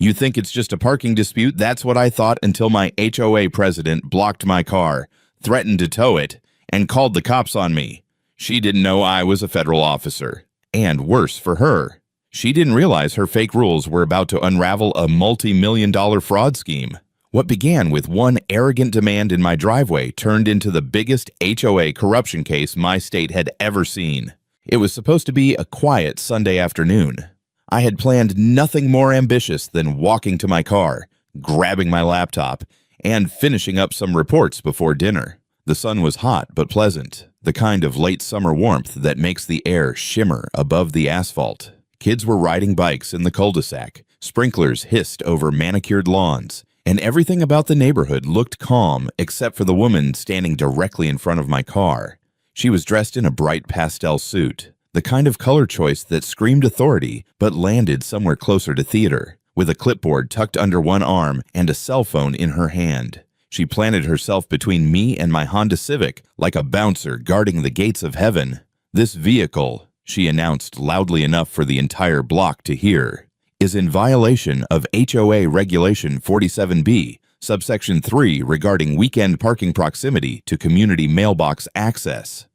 You think it's just a parking dispute? That's what I thought until my HOA president blocked my car, threatened to tow it, and called the cops on me. She didn't know I was a federal officer. And worse for her, she didn't realize her fake rules were about to unravel a multi-million-dollar fraud scheme. What began with one arrogant demand in my driveway turned into the biggest HOA corruption case my state had ever seen. It was supposed to be a quiet Sunday afternoon. I had planned nothing more ambitious than walking to my car, grabbing my laptop, and finishing up some reports before dinner. The sun was hot but pleasant, the kind of late summer warmth that makes the air shimmer above the asphalt. Kids were riding bikes in the cul-de-sac, sprinklers hissed over manicured lawns, and everything about the neighborhood looked calm except for the woman standing directly in front of my car. She was dressed in a bright pastel suit, the kind of color choice that screamed authority but landed somewhere closer to theater, with a clipboard tucked under one arm and a cell phone in her hand. She planted herself between me and my Honda Civic like a bouncer guarding the gates of heaven. "This vehicle," she announced loudly enough for the entire block to hear, "is in violation of HOA Regulation 47B, subsection 3 regarding weekend parking proximity to community mailbox access."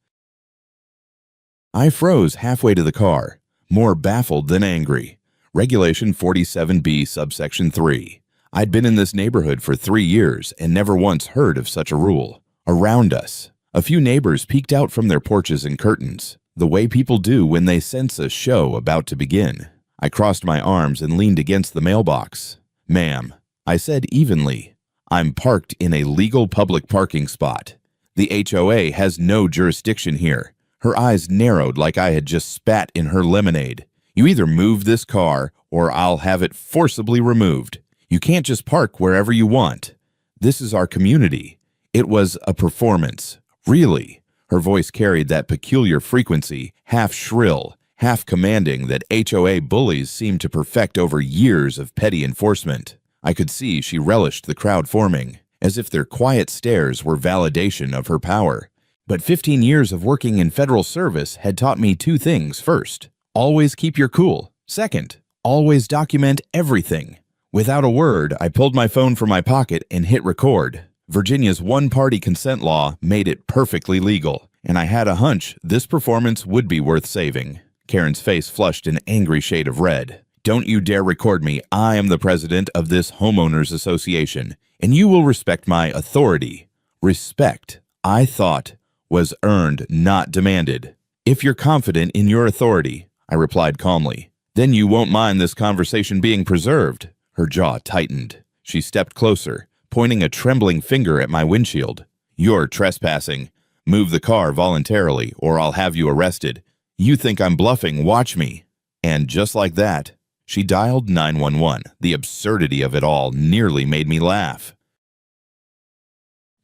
I froze halfway to the car, more baffled than angry. Regulation 47B, subsection 3. I'd been in this neighborhood for 3 years and never once heard of such a rule. Around us, a few neighbors peeked out from their porches and curtains, the way people do when they sense a show about to begin. I crossed my arms and leaned against the mailbox. "Ma'am," I said evenly, "I'm parked in a legal public parking spot. The HOA has no jurisdiction here." Her eyes narrowed like I had just spat in her lemonade. "You either move this car or I'll have it forcibly removed. You can't just park wherever you want. This is our community." It was a performance. Really. Her voice carried that peculiar frequency, half shrill, half commanding, that HOA bullies seemed to perfect over years of petty enforcement. I could see she relished the crowd forming, as if their quiet stares were validation of her power. But 15 years of working in federal service had taught me 2 things. First, always keep your cool. Second, always document everything. Without a word, I pulled my phone from my pocket and hit record. Virginia's one-party consent law made it perfectly legal, and I had a hunch this performance would be worth saving. Karen's face flushed an angry shade of red. "Don't you dare record me. I am the president of this homeowners association, and you will respect my authority." Respect, I thought, was earned, not demanded. "If you're confident in your authority," I replied calmly, "then you won't mind this conversation being preserved." Her jaw tightened. She stepped closer, pointing a trembling finger at my windshield. "You're trespassing. Move the car voluntarily, or I'll have you arrested. You think I'm bluffing? Watch me." And just like that, she dialed 911. The absurdity of it all nearly made me laugh.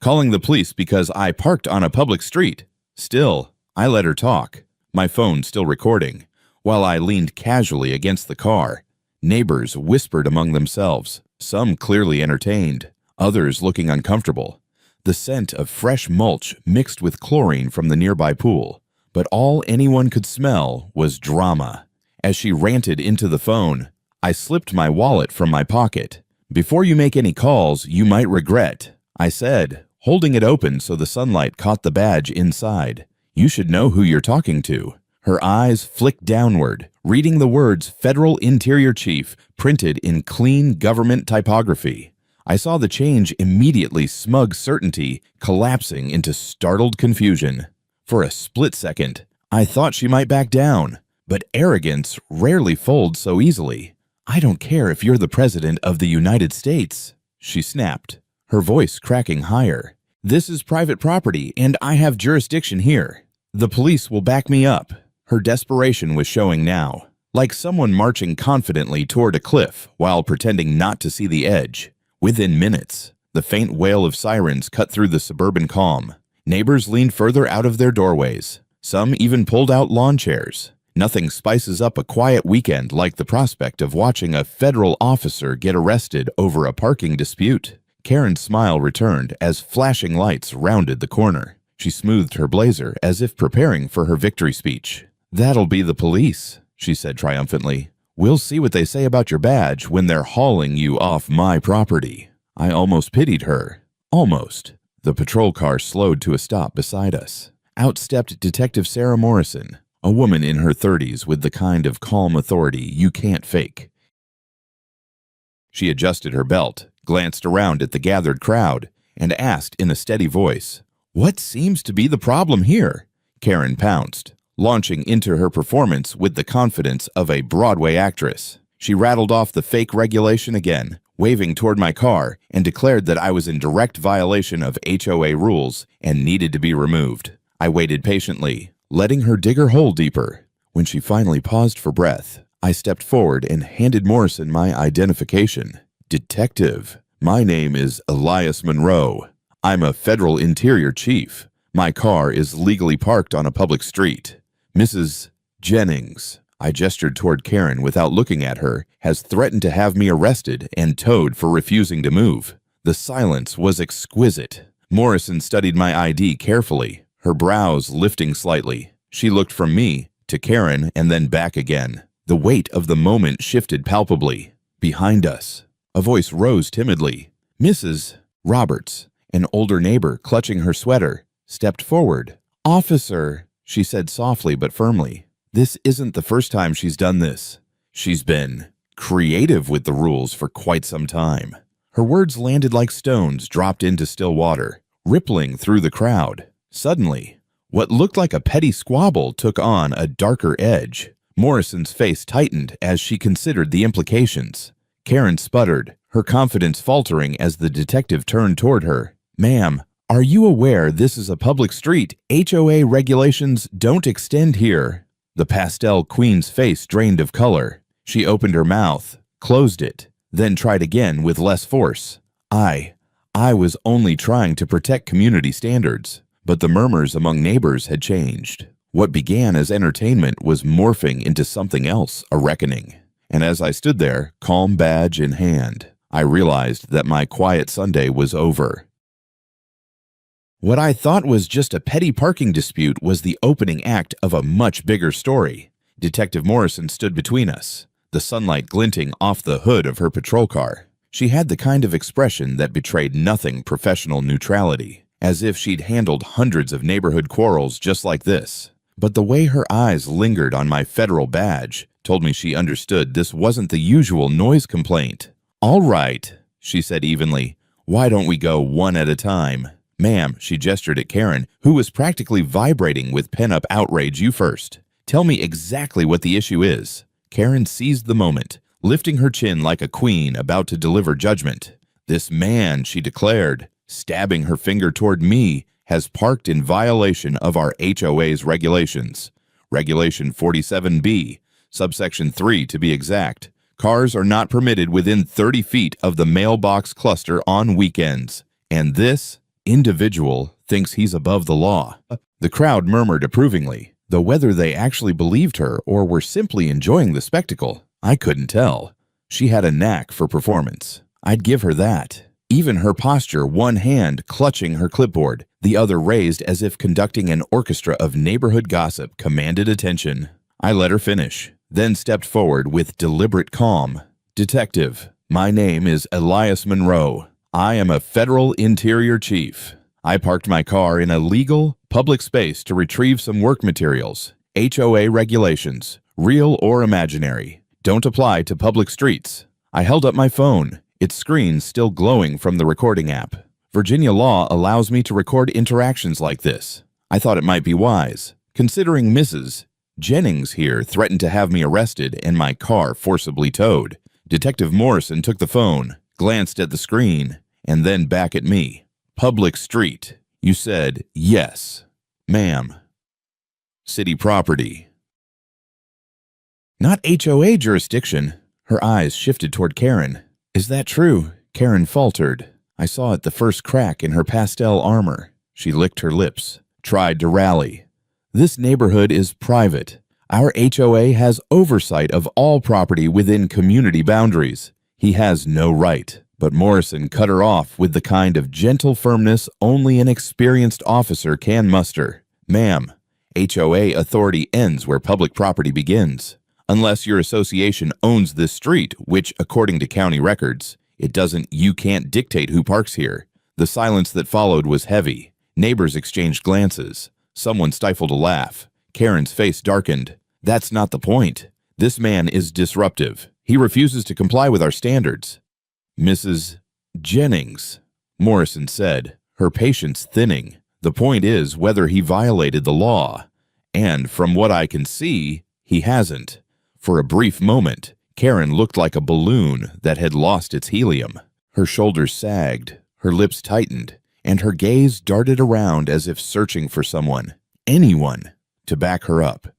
Calling the police because I parked on a public street. Still, I let her talk, my phone still recording, while I leaned casually against the car. Neighbors whispered among themselves, some clearly entertained, others looking uncomfortable. The scent of fresh mulch mixed with chlorine from the nearby pool, but all anyone could smell was drama. As she ranted into the phone, I slipped my wallet from my pocket. "Before you make any calls, you might regret," I said, holding it open so the sunlight caught the badge inside. "You should know who you're talking to." Her eyes flicked downward, reading the words "Federal Interior Chief" printed in clean government typography. I saw the change immediately, smug certainty collapsing into startled confusion. For a split second, I thought she might back down, but arrogance rarely folds so easily. "I don't care if you're the President of the United States," she snapped, her voice cracking higher. "This is private property, and I have jurisdiction here. The police will back me up." Her desperation was showing now, like someone marching confidently toward a cliff while pretending not to see the edge. Within minutes, the faint wail of sirens cut through the suburban calm. Neighbors leaned further out of their doorways. Some even pulled out lawn chairs. Nothing spices up a quiet weekend like the prospect of watching a federal officer get arrested over a parking dispute. Karen's smile returned as flashing lights rounded the corner. She smoothed her blazer as if preparing for her victory speech. "That'll be the police," she said triumphantly. We'll see what they say about your badge when they're hauling you off my property." I almost pitied her. Almost. The patrol car slowed to a stop beside us. Out stepped Detective Sarah Morrison, a woman in her 30s with the kind of calm authority you can't fake. She adjusted her belt, glanced around at the gathered crowd, and asked in a steady voice, "What seems to be the problem here?" Karen pounced, launching into her performance with the confidence of a Broadway actress. She rattled off the fake regulation again, waving toward my car, and declared that I was in direct violation of HOA rules and needed to be removed. I waited patiently, letting her dig her hole deeper. When she finally paused for breath, I stepped forward and handed Morrison my identification. "Detective, my name is Elias Monroe. I'm a federal interior chief. My car is legally parked on a public street. Mrs. Jennings," I gestured toward Karen without looking at her, "has threatened to have me arrested and towed for refusing to move." The silence was exquisite. Morrison studied my ID carefully, her brows lifting slightly. She looked from me to Karen and then back again. The weight of the moment shifted palpably. Behind us, a voice rose timidly. Mrs. Roberts, an older neighbor clutching her sweater, stepped forward. "Officer," she said softly but firmly, "this isn't the first time she's done this. She's been creative with the rules for quite some time." Her words landed like stones dropped into still water, rippling through the crowd. Suddenly, what looked like a petty squabble took on a darker edge. Morrison's face tightened as she considered the implications. Karen sputtered, her confidence faltering as the detective turned toward her. "Ma'am, are you aware this is a public street? HOA regulations don't extend here." The pastel queen's face drained of color. She opened her mouth, closed it, then tried again with less force. I was only trying to protect community standards, but the murmurs among neighbors had changed. What began as entertainment was morphing into something else, a reckoning. And as I stood there, calm badge in hand, I realized that my quiet Sunday was over. What I thought was just a petty parking dispute was the opening act of a much bigger story. Detective Morrison stood between us, the sunlight glinting off the hood of her patrol car. She had the kind of expression that betrayed nothing professional neutrality, as if she'd handled hundreds of neighborhood quarrels just like this. But the way her eyes lingered on my federal badge told me she understood this wasn't the usual noise complaint. "All right," she said evenly. "Why don't we go one at a time?" "Ma'am," she gestured at Karen, who was practically vibrating with pent-up outrage. "You first. Tell me exactly what the issue is." Karen seized the moment, lifting her chin like a queen about to deliver judgment. "This man," she declared, stabbing her finger toward me, "has parked in violation of our HOA's regulations. Regulation 47B, subsection 3 to be exact. Cars are not permitted within 30 feet of the mailbox cluster on weekends. And this individual thinks he's above the law." The crowd murmured approvingly, though whether they actually believed her or were simply enjoying the spectacle, I couldn't tell. She had a knack for performance. I'd give her that. Even her posture, one hand clutching her clipboard, the other raised as if conducting an orchestra of neighborhood gossip, commanded attention. I let her finish, then stepped forward with deliberate calm. "Detective, my name is Elias Monroe. I am a federal interior chief. I parked my car in a legal, public space to retrieve some work materials. HOA regulations, real or imaginary, don't apply to public streets." I held up my phone, its screen still glowing from the recording app. Virginia law allows me to record interactions like this. I thought it might be wise, considering Mrs. Jennings here threatened to have me arrested and my car forcibly towed. Detective Morrison took the phone, glanced at the screen, and then back at me. "Public street. You said yes, ma'am. City property." "Not HOA jurisdiction." Her eyes shifted toward Karen. "Is that true?" Karen faltered. I saw it the first crack in her pastel armor. She licked her lips, tried to rally. "This neighborhood is private. Our HOA has oversight of all property within community boundaries. He has no right." But Morrison cut her off with the kind of gentle firmness only an experienced officer can muster. "Ma'am, HOA authority ends where public property begins. Unless your association owns this street, which, according to county records, it doesn't. You can't dictate who parks here. The silence that followed was heavy. Neighbors exchanged glances. Someone stifled a laugh. Karen's face darkened. That's not the point. This man is disruptive. He refuses to comply with our standards. Mrs. Jennings, Morrison said, her patience thinning. The point is whether he violated the law. And from what I can see, he hasn't. For a brief moment, Karen looked like a balloon that had lost its helium. Her shoulders sagged, her lips tightened, and her gaze darted around as if searching for someone, anyone, to back her up.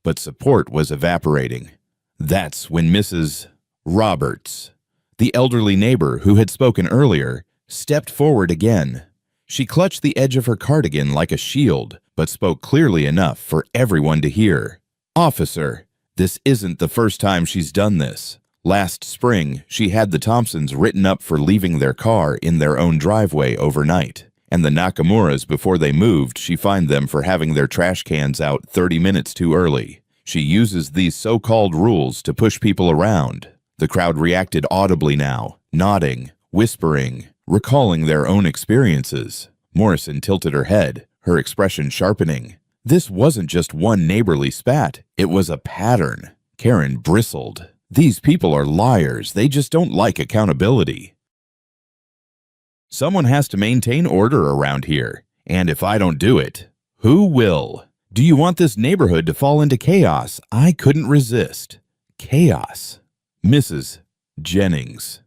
But support was evaporating. That's when Mrs. Roberts, the elderly neighbor who had spoken earlier, stepped forward again. She clutched the edge of her cardigan like a shield, but spoke clearly enough for everyone to hear. Officer, this isn't the first time she's done this. Last spring, she had the Thompsons written up for leaving their car in their own driveway overnight. And the Nakamuras, before they moved, she fined them for having their trash cans out 30 minutes too early. She uses these so-called rules to push people around. The crowd reacted audibly now, nodding, whispering, recalling their own experiences. Morrison tilted her head, her expression sharpening. This wasn't just one neighborly spat. It was a pattern. Karen bristled. These people are liars. They just don't like accountability. Someone has to maintain order around here. And if I don't do it, who will? Do you want this neighborhood to fall into chaos? I couldn't resist. Chaos. Mrs. Jennings.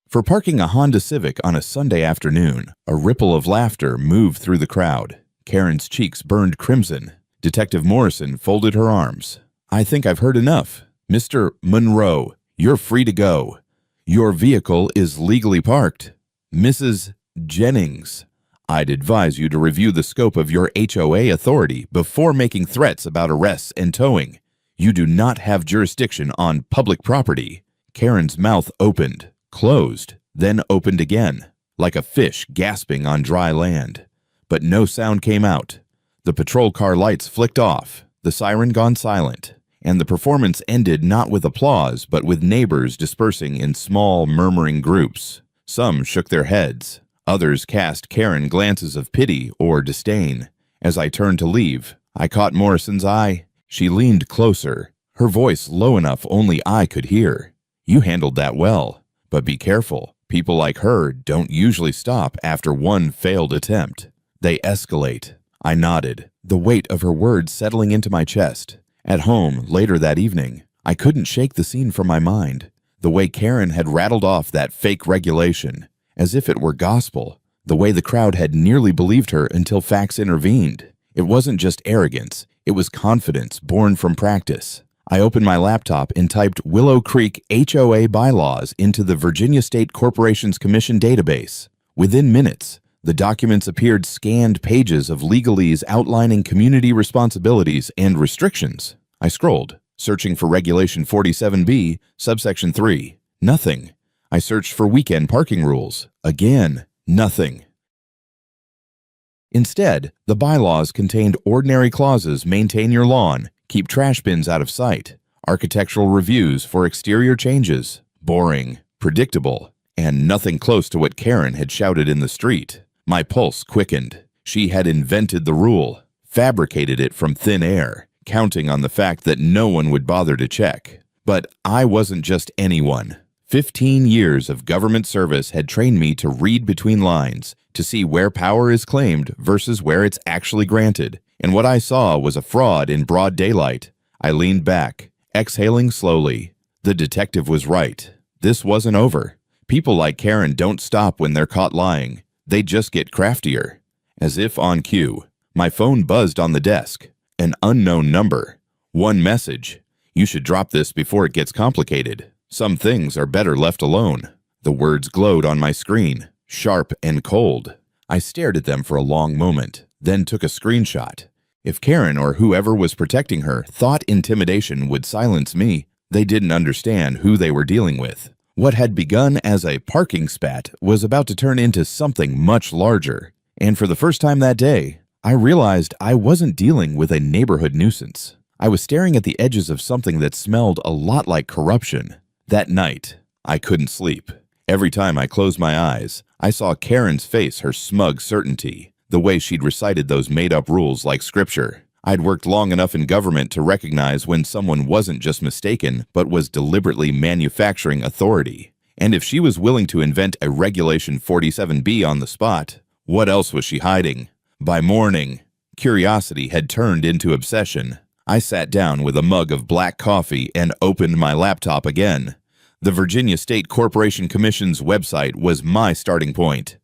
For parking a Honda Civic on a Sunday afternoon, a ripple of laughter moved through the crowd. Karen's cheeks burned crimson. Detective Morrison folded her arms. I think I've heard enough. Mr. Monroe, you're free to go. Your vehicle is legally parked. Mrs. Jennings, I'd advise you to review the scope of your HOA authority before making threats about arrests and towing. You do not have jurisdiction on public property. Karen's mouth opened, closed, then opened again, like a fish gasping on dry land. But no sound came out. The patrol car lights flicked off, the siren gone silent, and the performance ended not with applause but with neighbors dispersing in small, murmuring groups. Some shook their heads. Others cast Karen glances of pity or disdain. As I turned to leave, I caught Morrison's eye. She leaned closer, her voice low enough only I could hear. You handled that well, but be careful. People like her don't usually stop after one failed attempt. They escalate. I nodded, the weight of her words settling into my chest. At home, later that evening, I couldn't shake the scene from my mind. The way Karen had rattled off that fake regulation, as if it were gospel. The way the crowd had nearly believed her until facts intervened. It wasn't just arrogance. It was confidence born from practice. I opened my laptop and typed Willow Creek HOA bylaws into the Virginia State Corporations Commission database. Within minutes, the documents appeared scanned pages of legalese outlining community responsibilities and restrictions. I scrolled, searching for Regulation 47B, subsection 3. Nothing. I searched for weekend parking rules. Again, nothing. Instead, the bylaws contained ordinary clauses: maintain your lawn, keep trash bins out of sight, architectural reviews for exterior changes. Boring, predictable, and nothing close to what Karen had shouted in the street. My pulse quickened. She had invented the rule, fabricated it from thin air, counting on the fact that no one would bother to check. But I wasn't just anyone. 15 years of government service had trained me to read between lines, to see where power is claimed versus where it's actually granted. And what I saw was a fraud in broad daylight. I leaned back, exhaling slowly. The detective was right. This wasn't over. People like Karen don't stop when they're caught lying. They just get craftier. As if on cue, my phone buzzed on the desk. An unknown number. One message. You should drop this before it gets complicated. Some things are better left alone. The words glowed on my screen, sharp and cold. I stared at them for a long moment, then took a screenshot. If Karen or whoever was protecting her thought intimidation would silence me, they didn't understand who they were dealing with. What had begun as a parking spat was about to turn into something much larger. And for the first time that day, I realized I wasn't dealing with a neighborhood nuisance. I was staring at the edges of something that smelled a lot like corruption. That night, I couldn't sleep. Every time I closed my eyes, I saw Karen's face, her smug certainty, the way she'd recited those made-up rules like scripture. I'd worked long enough in government to recognize when someone wasn't just mistaken, but was deliberately manufacturing authority. And if she was willing to invent a Regulation 47B on the spot, what else was she hiding? By morning, curiosity had turned into obsession. I sat down with a mug of black coffee and opened my laptop again. The Virginia State Corporation Commission's website was my starting point.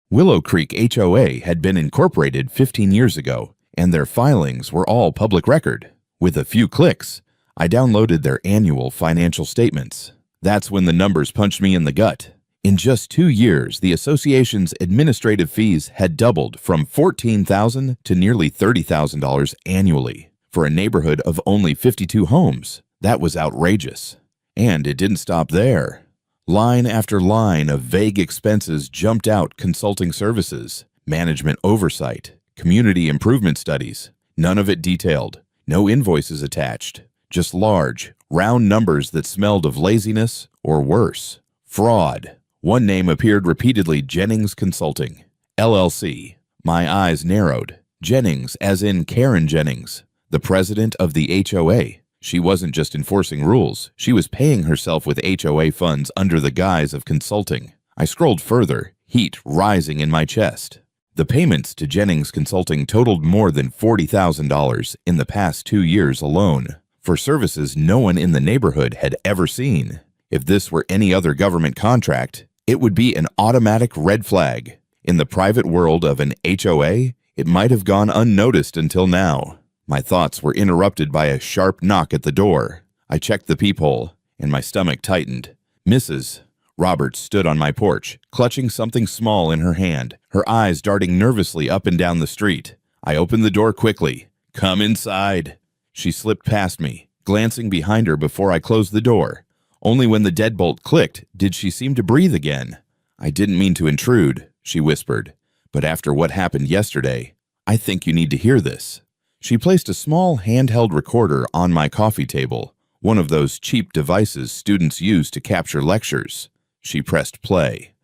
Willow Creek HOA had been incorporated 15 years ago, and their filings were all public record. With a few clicks, I downloaded their annual financial statements. That's when the numbers punched me in the gut. In just 2 years, the association's administrative fees had doubled from $14,000 to nearly $30,000 annually. For a neighborhood of only 52 homes, that was outrageous. And it didn't stop there. Line after line of vague expenses jumped out: consulting services, management oversight, community improvement studies. None of it detailed, no invoices attached, just large, round numbers that smelled of laziness or worse, fraud. One name appeared repeatedly: Jennings Consulting, LLC. My eyes narrowed. Jennings, as in Karen Jennings, the president of the HOA. She wasn't just enforcing rules, she was paying herself with HOA funds under the guise of consulting. I scrolled further, heat rising in my chest. The payments to Jennings Consulting totaled more than $40,000 in the past 2 years alone, for services no one in the neighborhood had ever seen. If this were any other government contract, it would be an automatic red flag. In the private world of an HOA, it might have gone unnoticed until now. My thoughts were interrupted by a sharp knock at the door. I checked the peephole, and my stomach tightened. Mrs. Roberts stood on my porch, clutching something small in her hand, her eyes darting nervously up and down the street. I opened the door quickly. "Come inside." She slipped past me, glancing behind her before I closed the door. Only when the deadbolt clicked did she seem to breathe again. "I didn't mean to intrude," she whispered, "but after what happened yesterday, I think you need to hear this." She placed a small handheld recorder on my coffee table, one of those cheap devices students use to capture lectures. She pressed play.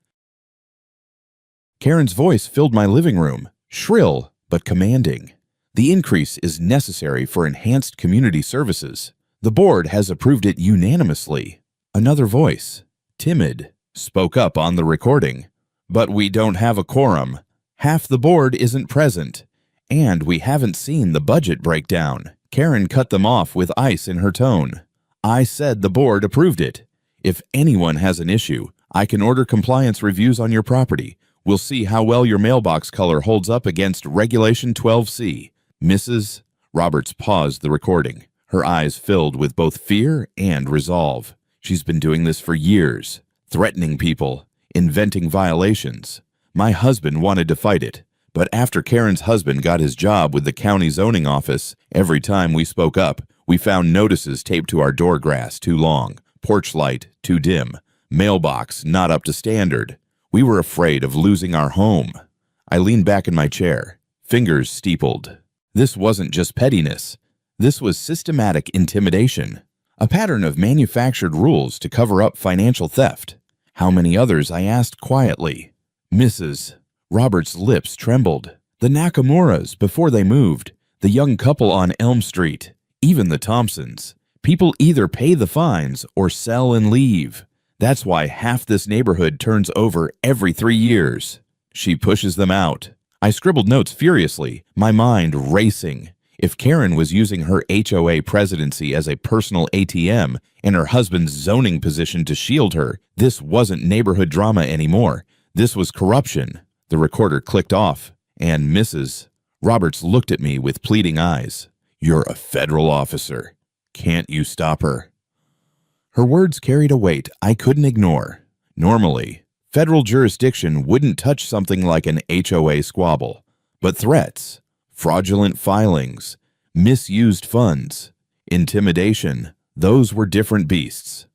Karen's voice filled my living room, shrill but commanding. "The increase is necessary for enhanced community services. The board has approved it unanimously." Another voice, timid, spoke up on the recording. "But we don't have a quorum. Half the board isn't present. And we haven't seen the budget breakdown." Karen cut them off with ice in her tone. "I said the board approved it. If anyone has an issue, I can order compliance reviews on your property. We'll see how well your mailbox color holds up against Regulation 12C. Mrs. Roberts paused the recording, her eyes filled with both fear and resolve. She's been doing this for years, threatening people, inventing violations. My husband wanted to fight it. But after Karen's husband got his job with the county zoning office, every time we spoke up, we found notices taped to our door grass too long, porch light too dim, mailbox not up to standard. We were afraid of losing our home. I leaned back in my chair, fingers steepled. This wasn't just pettiness. This was systematic intimidation, a pattern of manufactured rules to cover up financial theft. How many others? I asked quietly. Mrs. Robert's lips trembled. The Nakamuras before they moved, the young couple on Elm Street, even the Thompsons. People either pay the fines or sell and leave. That's why half this neighborhood turns over every 3 years. She pushes them out. I scribbled notes furiously, my mind racing. If Karen was using her HOA presidency as a personal ATM and her husband's zoning position to shield her, this wasn't neighborhood drama anymore. This was corruption. The recorder clicked off, and Mrs. Roberts looked at me with pleading eyes. "You're a federal officer. Can't you stop her?" Her words carried a weight I couldn't ignore. Normally, federal jurisdiction wouldn't touch something like an HOA squabble, but threats, fraudulent filings, misused funds, intimidation, those were different beasts.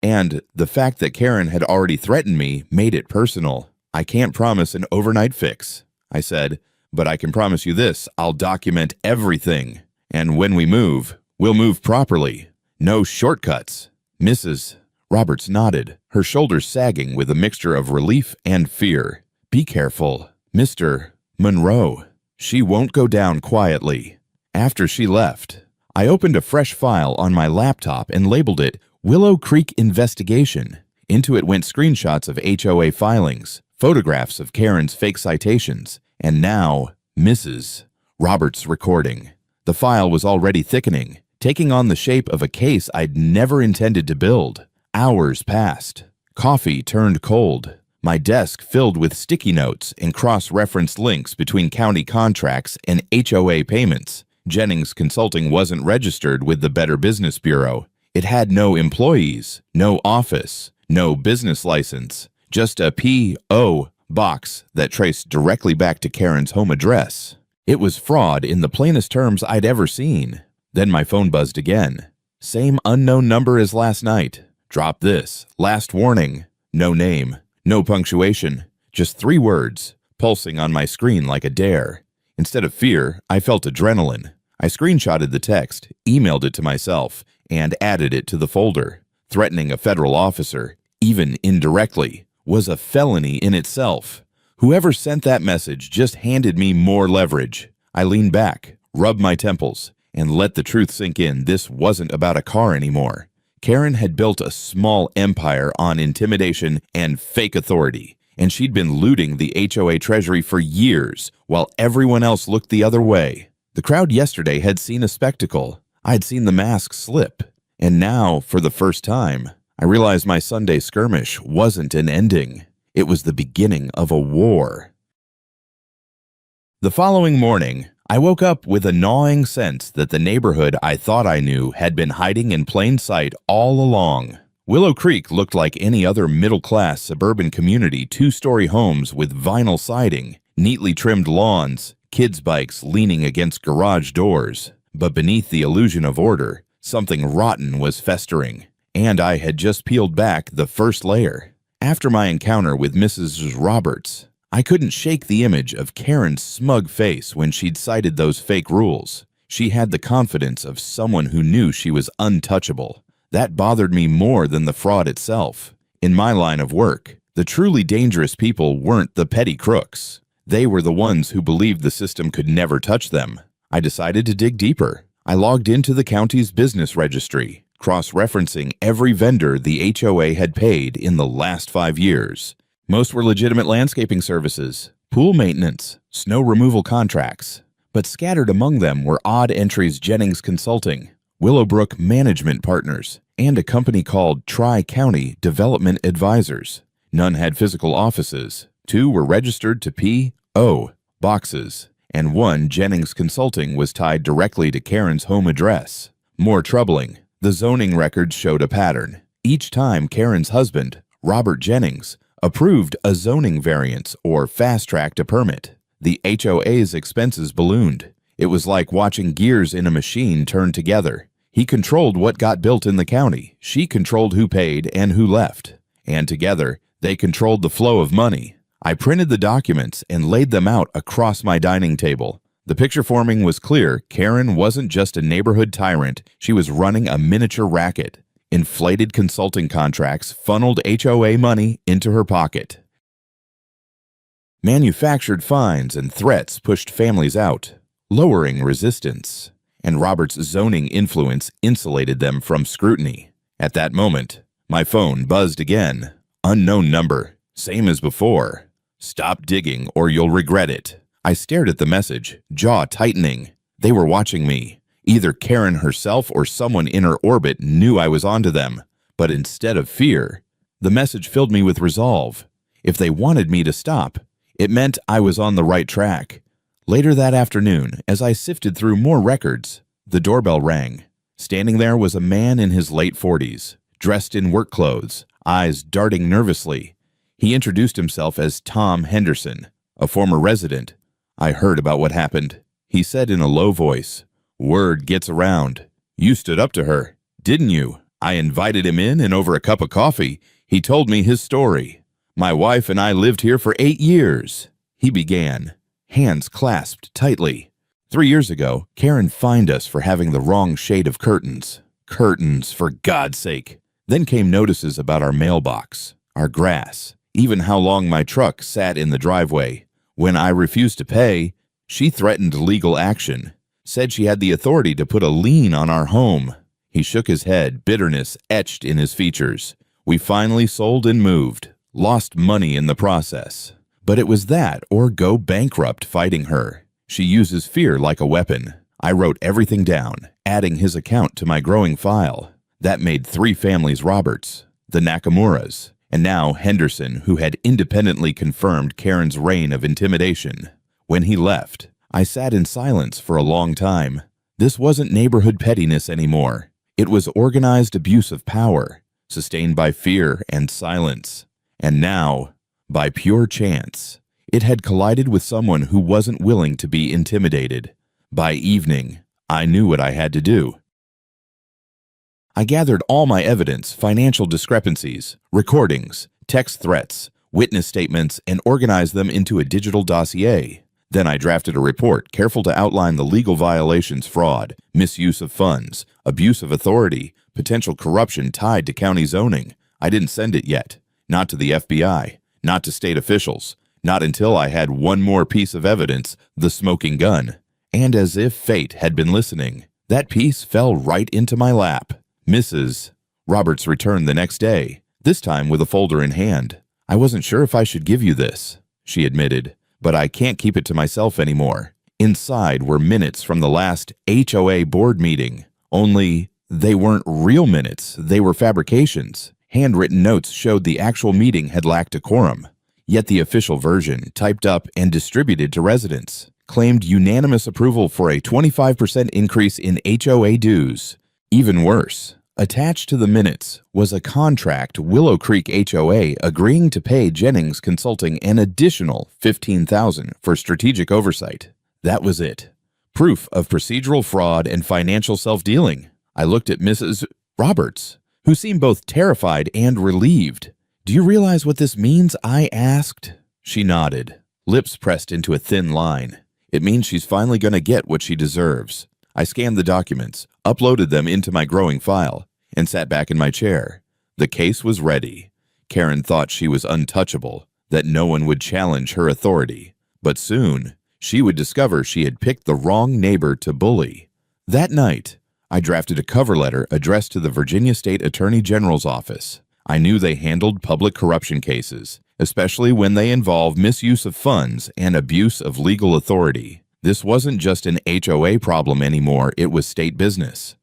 And the fact that Karen had already threatened me made it personal. "I can't promise an overnight fix," I said, But I can promise you this, I'll document everything. And when we move, we'll move properly. No shortcuts. Mrs. Roberts nodded, her shoulders sagging with a mixture of relief and fear. Be careful, Mr. Monroe. She won't go down quietly. After she left, I opened a fresh file on my laptop and labeled it Willow Creek Investigation. Into it went screenshots of HOA filings, photographs of Karen's fake citations, and now Mrs. Roberts' recording. The file was already thickening, taking on the shape of a case I'd never intended to build. Hours passed. Coffee turned cold. My desk filled with sticky notes and cross-referenced links between county contracts and HOA payments. Jennings Consulting wasn't registered with the Better Business Bureau. It had no employees, no office, no business license, just a P.O. box that traced directly back to Karen's home address. It was fraud in the plainest terms I'd ever seen. Then my phone buzzed again. Same unknown number as last night. Drop this. Last warning. No name. No punctuation. Just 3 words, pulsing on my screen like a dare. Instead of fear, I felt adrenaline. I screenshotted the text, emailed it to myself, and added it to the folder. Threatening a federal officer, even indirectly, was a felony in itself. Whoever sent that message just handed me more leverage. I leaned back, rubbed my temples, and let the truth sink in. This wasn't about a car anymore. Karen had built a small empire on intimidation and fake authority, and she'd been looting the HOA treasury for years while everyone else looked the other way. The crowd yesterday had seen a spectacle. I'd seen the mask slip, and now, for the first time, I realized my Sunday skirmish wasn't an ending. It was the beginning of a war. The following morning, I woke up with a gnawing sense that the neighborhood I thought I knew had been hiding in plain sight all along. Willow Creek looked like any other middle-class suburban community, 2-story homes with vinyl siding, neatly trimmed lawns, kids' bikes leaning against garage doors. But beneath the illusion of order, something rotten was festering, and I had just peeled back the first layer. After my encounter with Mrs. Roberts, I couldn't shake the image of Karen's smug face when she'd cited those fake rules. She had the confidence of someone who knew she was untouchable. That bothered me more than the fraud itself. In my line of work, the truly dangerous people weren't the petty crooks. They were the ones who believed the system could never touch them. I decided to dig deeper. I logged into the county's business registry, cross-referencing every vendor the HOA had paid in the last 5 years. Most were legitimate landscaping services, pool maintenance, snow removal contracts. But scattered among them were odd entries Jennings Consulting, Willowbrook Management Partners, and a company called Tri-County Development Advisors. None had physical offices. 2 were registered to P.O. boxes, and 1, Jennings Consulting, was tied directly to Karen's home address. More troubling, the zoning records showed a pattern. Each time Karen's husband, Robert Jennings, approved a zoning variance or fast-tracked a permit, the HOA's expenses ballooned. It was like watching gears in a machine turn together. He controlled what got built in the county. She controlled who paid and who left. And together, they controlled the flow of money. I printed the documents and laid them out across my dining table. The picture forming was clear. Karen wasn't just a neighborhood tyrant. She was running a miniature racket. Inflated consulting contracts funneled HOA money into her pocket. Manufactured fines and threats pushed families out, lowering resistance, and Robert's zoning influence insulated them from scrutiny. At that moment, my phone buzzed again. Unknown number, same as before. Stop digging or you'll regret it. I stared at the message, jaw tightening. They were watching me. Either Karen herself or someone in her orbit knew I was onto them. But instead of fear, the message filled me with resolve. If they wanted me to stop, it meant I was on the right track. Later that afternoon, as I sifted through more records, the doorbell rang. Standing there was a man in his late 40s, dressed in work clothes, eyes darting nervously. He introduced himself as Tom Henderson, a former resident. I heard about what happened. He said in a low voice, "Word gets around. You stood up to her, didn't you? I invited him in, and over a cup of coffee, he told me his story. My wife and I lived here for 8 years. He began, hands clasped tightly. 3 years ago, Karen fined us for having the wrong shade of curtains. Curtains, for God's sake. Then came notices about our mailbox, our grass, even how long my truck sat in the driveway. When I refused to pay, she threatened legal action, said she had the authority to put a lien on our home. He shook his head, bitterness etched in his features. We finally sold and moved, lost money in the process. But it was that or go bankrupt fighting her. She uses fear like a weapon. I wrote everything down, adding his account to my growing file. That made 3 families Roberts, the Nakamuras, and now Henderson, who had independently confirmed Karen's reign of intimidation. When he left, I sat in silence for a long time. This wasn't neighborhood pettiness anymore. It was organized abuse of power, sustained by fear and silence. And now, by pure chance, it had collided with someone who wasn't willing to be intimidated. By evening, I knew what I had to do. I gathered all my evidence, financial discrepancies, recordings, text threats, witness statements, and organized them into a digital dossier. Then I drafted a report careful to outline the legal violations: fraud, misuse of funds, abuse of authority, potential corruption tied to county zoning. I didn't send it yet. Not to the FBI, not to state officials, not until I had one more piece of evidence, the smoking gun. And as if fate had been listening, that piece fell right into my lap. Mrs. Roberts returned the next day, this time with a folder in hand. "I wasn't sure if I should give you this," she admitted, "but I can't keep it to myself anymore." Inside were minutes from the last HOA board meeting. Only they weren't real minutes, they were fabrications. Handwritten notes showed the actual meeting had lacked a quorum. Yet the official version, typed up and distributed to residents, claimed unanimous approval for a 25% increase in HOA dues. Even worse, attached to the minutes was a contract Willow Creek HOA agreeing to pay Jennings Consulting an additional $15,000 for strategic oversight. That was it. Proof of procedural fraud and financial self-dealing. I looked at Mrs. Roberts, who seemed both terrified and relieved. "Do you realize what this means?" I asked. She nodded, lips pressed into a thin line. "It means she's finally going to get what she deserves." I scanned the documents, uploaded them into my growing file, and sat back in my chair. The case was ready. Karen thought she was untouchable, that no one would challenge her authority. But soon, she would discover she had picked the wrong neighbor to bully. That night, I drafted a cover letter addressed to the Virginia State Attorney General's office. I knew they handled public corruption cases, especially when they involve misuse of funds and abuse of legal authority. This wasn't just an HOA problem anymore, it was state business.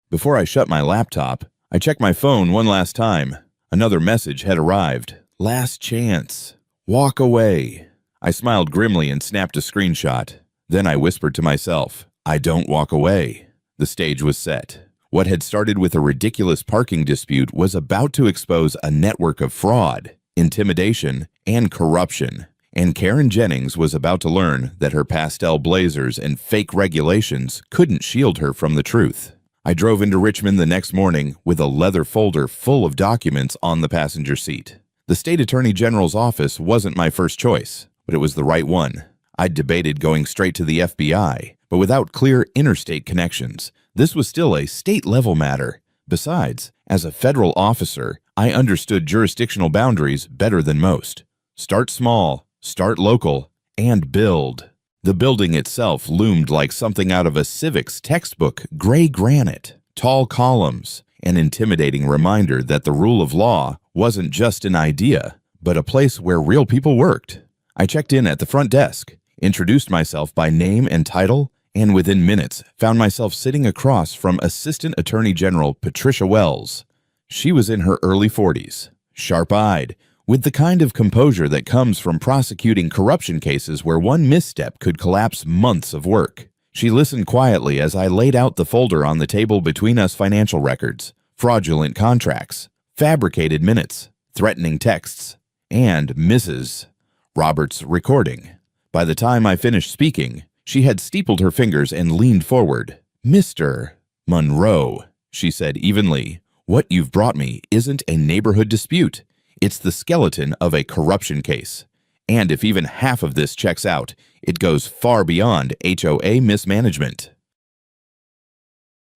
Before I shut my laptop, I checked my phone one last time. Another message had arrived. "Last chance. Walk away." I smiled grimly and snapped a screenshot. Then I whispered to myself, "I don't walk away." The stage was set. What had started with a ridiculous parking dispute was about to expose a network of fraud, intimidation, and corruption. And Karen Jennings was about to learn that her pastel blazers and fake regulations couldn't shield her from the truth. I drove into Richmond the next morning with a leather folder full of documents on the passenger seat. The state attorney general's office wasn't my first choice, but it was the right one. I'd debated going straight to the FBI, but without clear interstate connections, this was still a state-level matter. Besides, as a federal officer, I understood jurisdictional boundaries better than most. Start small, start local, and build. The building itself loomed like something out of a civics textbook: gray granite, tall columns, an intimidating reminder that the rule of law wasn't just an idea, but a place where real people worked. I checked in at the front desk, introduced myself by name and title, and within minutes found myself sitting across from Assistant Attorney General Patricia Wells. She was in her early 40s, sharp-eyed, with the kind of composure that comes from prosecuting corruption cases where one misstep could collapse months of work. She listened quietly as I laid out the folder on the table between us: financial records, fraudulent contracts, fabricated minutes, threatening texts, and Mrs. Roberts' recording. By the time I finished speaking, she had steepled her fingers and leaned forward. "Mr. Monroe," she said evenly, "what you've brought me isn't a neighborhood dispute. It's the skeleton of a corruption case. And if even half of this checks out, it goes far beyond HOA mismanagement.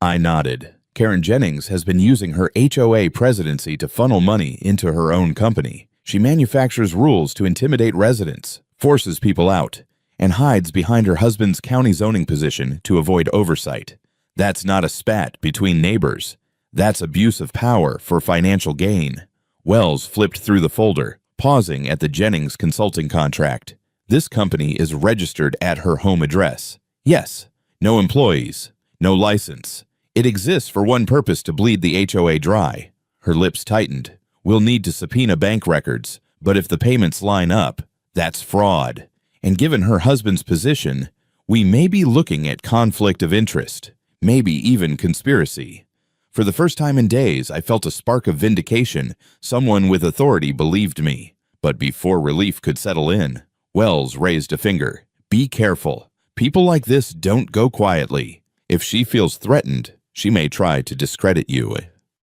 I nodded. Karen Jennings has been using her HOA presidency to funnel money into her own company. She manufactures rules to intimidate residents, forces people out, and hides behind her husband's county zoning position to avoid oversight. That's not a spat between neighbors. That's abuse of power for financial gain. Wells flipped through the folder, pausing at the Jennings consulting contract. This company is registered at her home address. Yes, no employees, no license. It exists for one purpose: to bleed the HOA dry. Her lips tightened. We'll need to subpoena bank records, but if the payments line up, that's fraud. And given her husband's position, we may be looking at conflict of interest, maybe even conspiracy. For the first time in days, I felt a spark of vindication. Someone with authority believed me. But before relief could settle in, Wells raised a finger. Be careful. People like this don't go quietly. If she feels threatened, she may try to discredit you.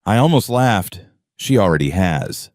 I almost laughed. She already has.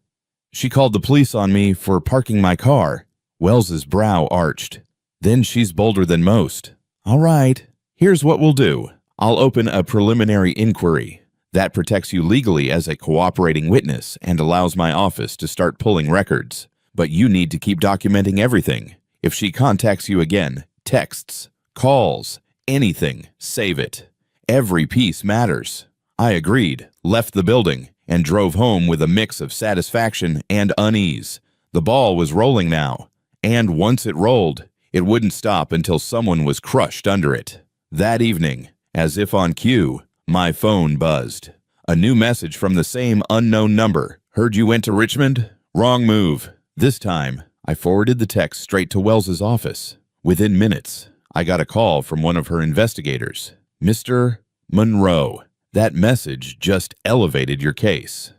She called the police on me for parking my car. Wells's brow arched. Then she's bolder than most. All right, here's what we'll do. I'll open a preliminary inquiry. That protects you legally as a cooperating witness and allows my office to start pulling records. But you need to keep documenting everything. If she contacts you again, texts, calls, anything, save it. Every piece matters. I agreed, left the building, and drove home with a mix of satisfaction and unease. The ball was rolling now, and once it rolled, it wouldn't stop until someone was crushed under it. That evening, as if on cue, my phone buzzed. A new message from the same unknown number. Heard you went to Richmond? Wrong move. This time, I forwarded the text straight to Wells's office. Within minutes, I got a call from one of her investigators. Mr. Monroe. That message just elevated your case.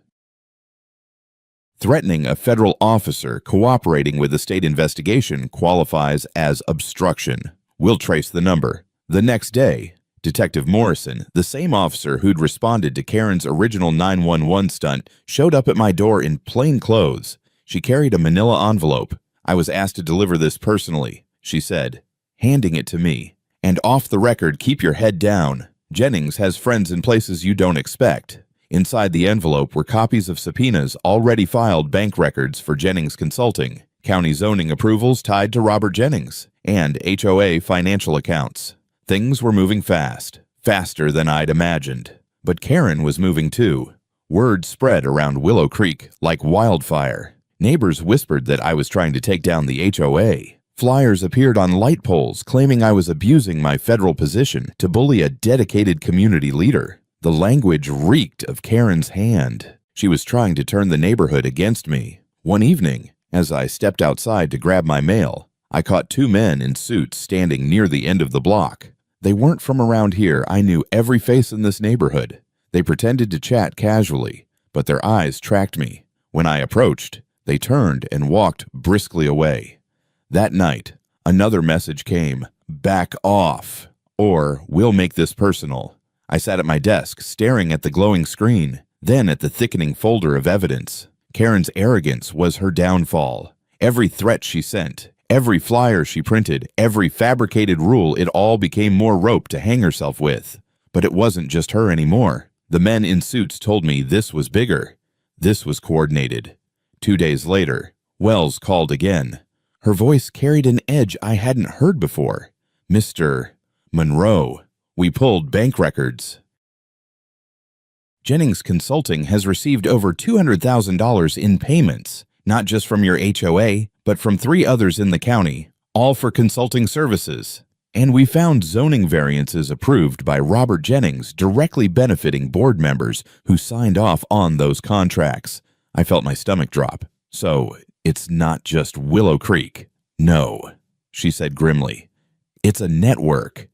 Threatening a federal officer cooperating with a state investigation qualifies as obstruction. We'll trace the number. The next day, Detective Morrison, the same officer who'd responded to Karen's original 911 stunt, showed up at my door in plain clothes. She carried a manila envelope. I was asked to deliver this personally, she said, handing it to me. And off the record, keep your head down. Jennings has friends in places you don't expect. Inside the envelope were copies of subpoenas already filed, bank records for Jennings Consulting, county zoning approvals tied to Robert Jennings, and HOA financial accounts. Things were moving fast, faster than I'd imagined. But Karen was moving too. Word spread around Willow Creek like wildfire. Neighbors whispered that I was trying to take down the HOA. Flyers appeared on light poles claiming I was abusing my federal position to bully a dedicated community leader. The language reeked of Karen's hand. She was trying to turn the neighborhood against me. One evening, as I stepped outside to grab my mail, I caught two men in suits standing near the end of the block. They weren't from around here. I knew every face in this neighborhood. They pretended to chat casually, but their eyes tracked me. When I approached, they turned and walked briskly away. That night, another message came. Back off, or we'll make this personal. I sat at my desk, staring at the glowing screen, then at the thickening folder of evidence. Karen's arrogance was her downfall. Every threat she sent, every flyer she printed, every fabricated rule, it all became more rope to hang herself with. But it wasn't just her anymore. The men in suits told me this was bigger. This was coordinated. 2 days later, Wells called again. Her voice carried an edge I hadn't heard before. Mr. Monroe, we pulled bank records. Jennings Consulting has received over $200,000 in payments, not just from your HOA, but from 3 others in the county, all for consulting services. And we found zoning variances approved by Robert Jennings directly benefiting board members who signed off on those contracts. I felt my stomach drop. So, it's not just Willow Creek. No, she said grimly. It's a network.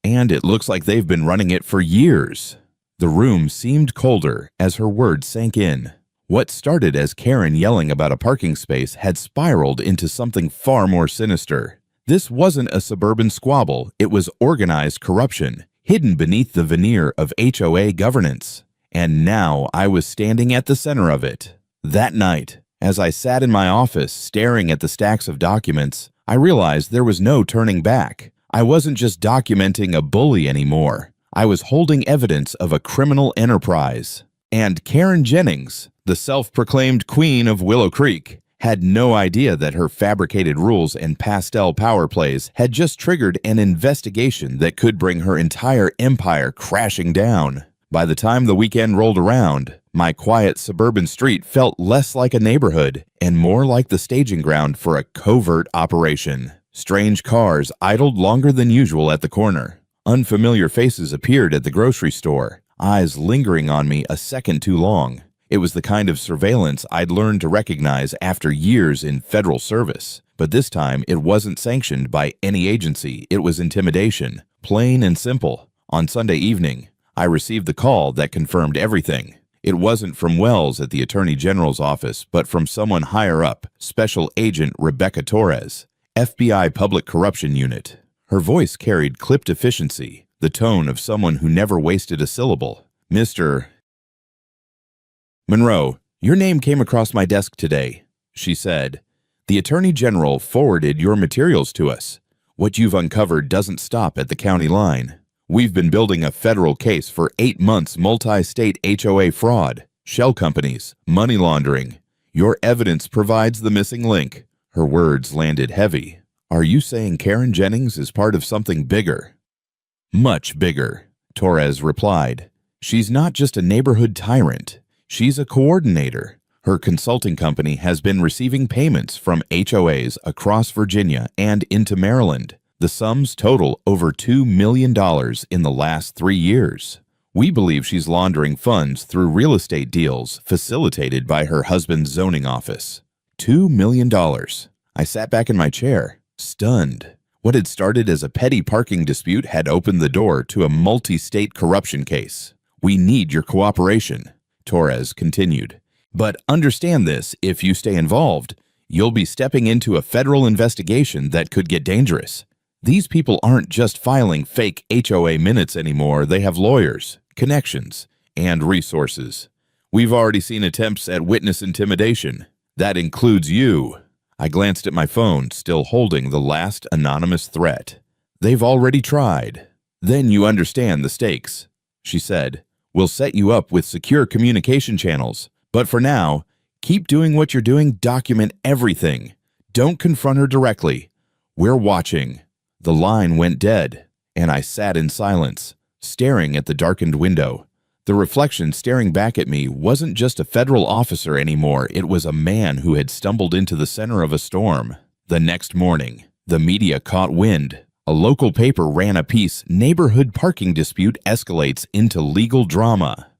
And it looks like they've been running it for years. The room seemed colder as her words sank in. What started as Karen yelling about a parking space had spiraled into something far more sinister. This wasn't a suburban squabble, it was organized corruption, hidden beneath the veneer of HOA governance. And now I was standing at the center of it. That night, As I sat in my office staring at the stacks of documents, I realized there was no turning back. I wasn't just documenting a bully anymore. I was holding evidence of a criminal enterprise. And Karen Jennings, the self-proclaimed queen of Willow Creek, had no idea that her fabricated rules and pastel power plays had just triggered an investigation that could bring her entire empire crashing down. By the time the weekend rolled around, my quiet suburban street felt less like a neighborhood and more like the staging ground for a covert operation. Strange cars idled longer than usual at the corner. Unfamiliar faces appeared at the grocery store, eyes lingering on me a second too long. It was the kind of surveillance I'd learned to recognize after years in federal service. But this time, it wasn't sanctioned by any agency. It was intimidation, plain and simple. On Sunday evening, I received the call that confirmed everything. It wasn't from Wells at the Attorney General's office, but from someone higher up, Special Agent Rebecca Torres, FBI Public Corruption Unit. Her voice carried clipped efficiency, the tone of someone who never wasted a syllable. Mr. Monroe, your name came across my desk today, she said. The Attorney General forwarded your materials to us. What you've uncovered doesn't stop at the county line. We've been building a federal case for 8 months, multi-state HOA fraud, shell companies, money laundering. Your evidence provides the missing link. Her words landed heavy. Are you saying Karen Jennings is part of something bigger? Much bigger, Torres replied. She's not just a neighborhood tyrant. She's a coordinator. Her consulting company has been receiving payments from HOAs across Virginia and into Maryland. The sums total over $2 million in the last 3 years. We believe she's laundering funds through real estate deals facilitated by her husband's zoning office. $2 million. I sat back in my chair, stunned. What had started as a petty parking dispute had opened the door to a multi-state corruption case. We need your cooperation, Torres continued. But understand this, if you stay involved, you'll be stepping into a federal investigation that could get dangerous. These people aren't just filing fake HOA minutes anymore. They have lawyers, connections, and resources. We've already seen attempts at witness intimidation. That includes you. I glanced at my phone, still holding the last anonymous threat. They've already tried. Then you understand the stakes, she said. We'll set you up with secure communication channels. But for now, keep doing what you're doing. Document everything. Don't confront her directly. We're watching. The line went dead, and I sat in silence, staring at the darkened window. The reflection staring back at me wasn't just a federal officer anymore. It was a man who had stumbled into the center of a storm. The next morning, the media caught wind. A local paper ran a piece, "Neighborhood Parking Dispute Escalates into Legal Drama."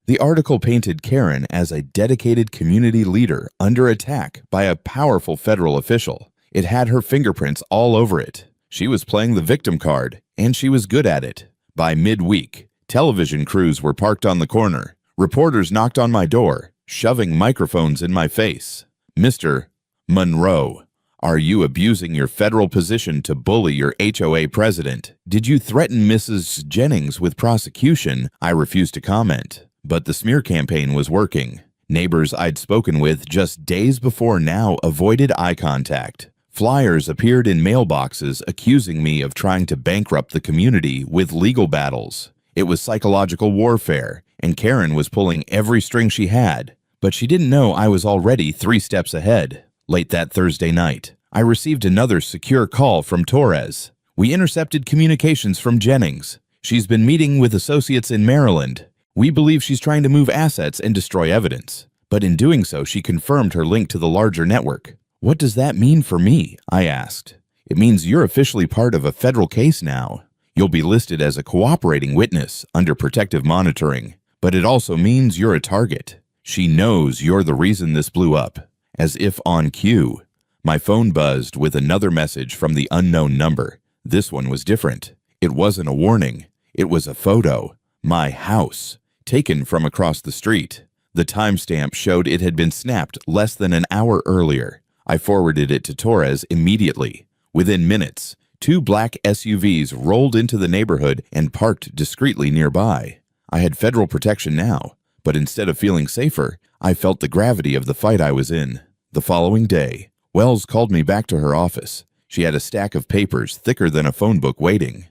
The article painted Karen as a dedicated community leader under attack by a powerful federal official. It had her fingerprints all over it. She was playing the victim card, and she was good at it. By midweek, television crews were parked on the corner. Reporters knocked on my door, shoving microphones in my face. Mr. Monroe, are you abusing your federal position to bully your HOA president? Did you threaten Mrs. Jennings with prosecution? I refused to comment. But the smear campaign was working. Neighbors I'd spoken with just days before now avoided eye contact. Flyers appeared in mailboxes accusing me of trying to bankrupt the community with legal battles. It was psychological warfare, and Karen was pulling every string she had. But she didn't know I was already 3 steps ahead. Late that Thursday night, I received another secure call from Torres. We intercepted communications from Jennings. She's been meeting with associates in Maryland. We believe she's trying to move assets and destroy evidence. But in doing so, she confirmed her link to the larger network. What does that mean for me? I asked. It means you're officially part of a federal case now. You'll be listed as a cooperating witness under protective monitoring. But it also means you're a target. She knows you're the reason this blew up. As if on cue, my phone buzzed with another message from the unknown number. This one was different. It wasn't a warning. It was a photo. My house, taken from across the street. The timestamp showed it had been snapped less than an hour earlier. I forwarded it to Torres immediately. Within minutes, 2 black SUVs rolled into the neighborhood and parked discreetly nearby. I had federal protection now, but instead of feeling safer, I felt the gravity of the fight I was in. The following day, Wells called me back to her office. She had a stack of papers thicker than a phone book waiting.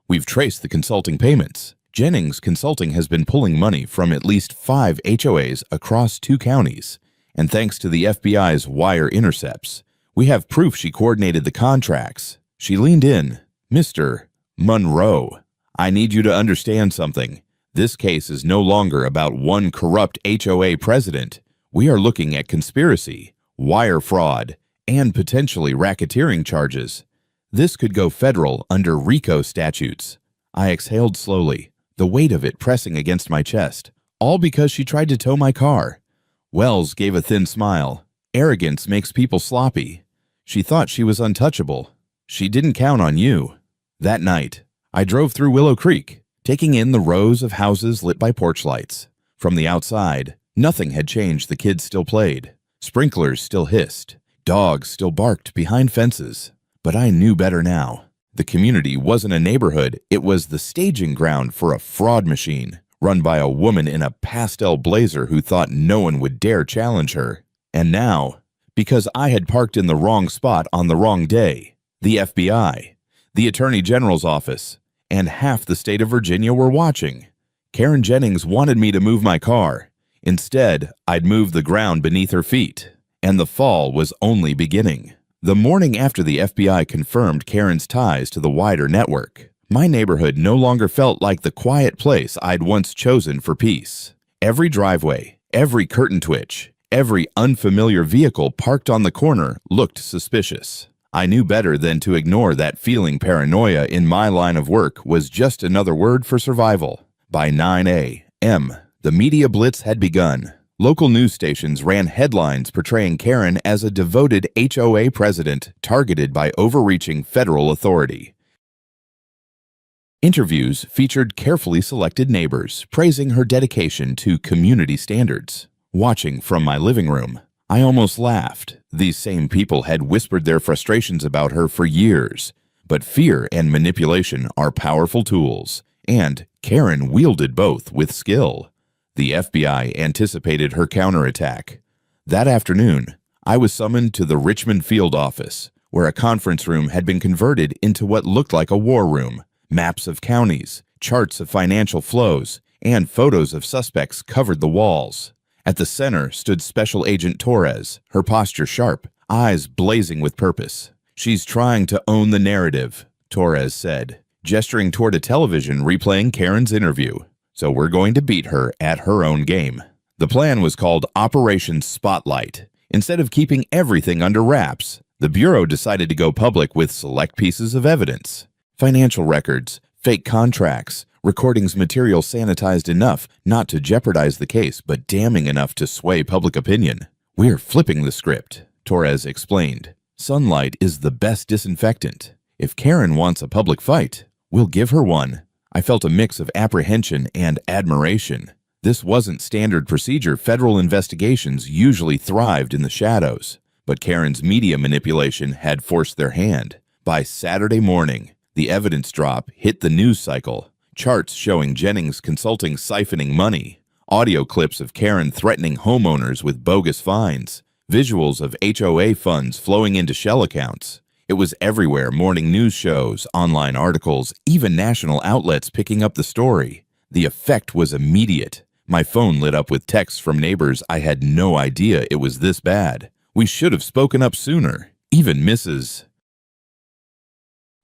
We've traced the consulting payments. Jennings Consulting has been pulling money from at least 5 HOAs across 2 counties. And thanks to the FBI's wire intercepts, we have proof she coordinated the contracts. She leaned in. Mr. Monroe, I need you to understand something. This case is no longer about one corrupt HOA president. We are looking at conspiracy, wire fraud, and potentially racketeering charges. This could go federal under RICO statutes. I exhaled slowly, the weight of it pressing against my chest, all because she tried to tow my car. Wells gave a thin smile. Arrogance makes people sloppy. She thought she was untouchable. She didn't count on you. That night, I drove through Willow Creek, taking in the rows of houses lit by porch lights. From the outside, nothing had changed. The kids still played. Sprinklers still hissed. Dogs still barked behind fences. But I knew better now. The community wasn't a neighborhood. It was the staging ground for a fraud machine, run by a woman in a pastel blazer who thought no one would dare challenge her. And now, because I had parked in the wrong spot on the wrong day, the FBI, the Attorney General's office, and half the state of Virginia were watching. Karen Jennings wanted me to move my car. Instead, I'd move the ground beneath her feet. And the fall was only beginning. The morning after the FBI confirmed Karen's ties to the wider network, my neighborhood no longer felt like the quiet place I'd once chosen for peace. Every driveway, every curtain twitch, every unfamiliar vehicle parked on the corner looked suspicious. I knew better than to ignore that feeling. Paranoia in my line of work was just another word for survival. By 9 a.m., the media blitz had begun. Local news stations ran headlines portraying Karen as a devoted HOA president targeted by overreaching federal authority. Interviews featured carefully selected neighbors praising her dedication to community standards. Watching from my living room, I almost laughed. These same people had whispered their frustrations about her for years. But fear and manipulation are powerful tools, and Karen wielded both with skill. The FBI anticipated her counterattack. That afternoon, I was summoned to the Richmond field office, where a conference room had been converted into what looked like a war room. Maps of counties, charts of financial flows, and photos of suspects covered the walls. At the center stood Special Agent Torres, her posture sharp, eyes blazing with purpose. "She's trying to own the narrative," Torres said, gesturing toward a television replaying Karen's interview. "So we're going to beat her at her own game." The plan was called Operation Spotlight. Instead of keeping everything under wraps, the Bureau decided to go public with select pieces of evidence. Financial records, fake contracts, recordings material sanitized enough not to jeopardize the case but damning enough to sway public opinion. "We're flipping the script," Torres explained. "Sunlight is the best disinfectant. If Karen wants a public fight, we'll give her one." I felt a mix of apprehension and admiration. This wasn't standard procedure. Federal investigations usually thrived in the shadows, but Karen's media manipulation had forced their hand. By Saturday morning, the evidence drop hit the news cycle. Charts showing Jennings Consulting siphoning money, audio clips of Karen threatening homeowners with bogus fines, visuals of HOA funds flowing into shell accounts. It was everywhere: morning news shows, online articles, even national outlets picking up the story. The effect was immediate. My phone lit up with texts from neighbors. I had no idea it was this bad. "We should have spoken up sooner." Even Mrs.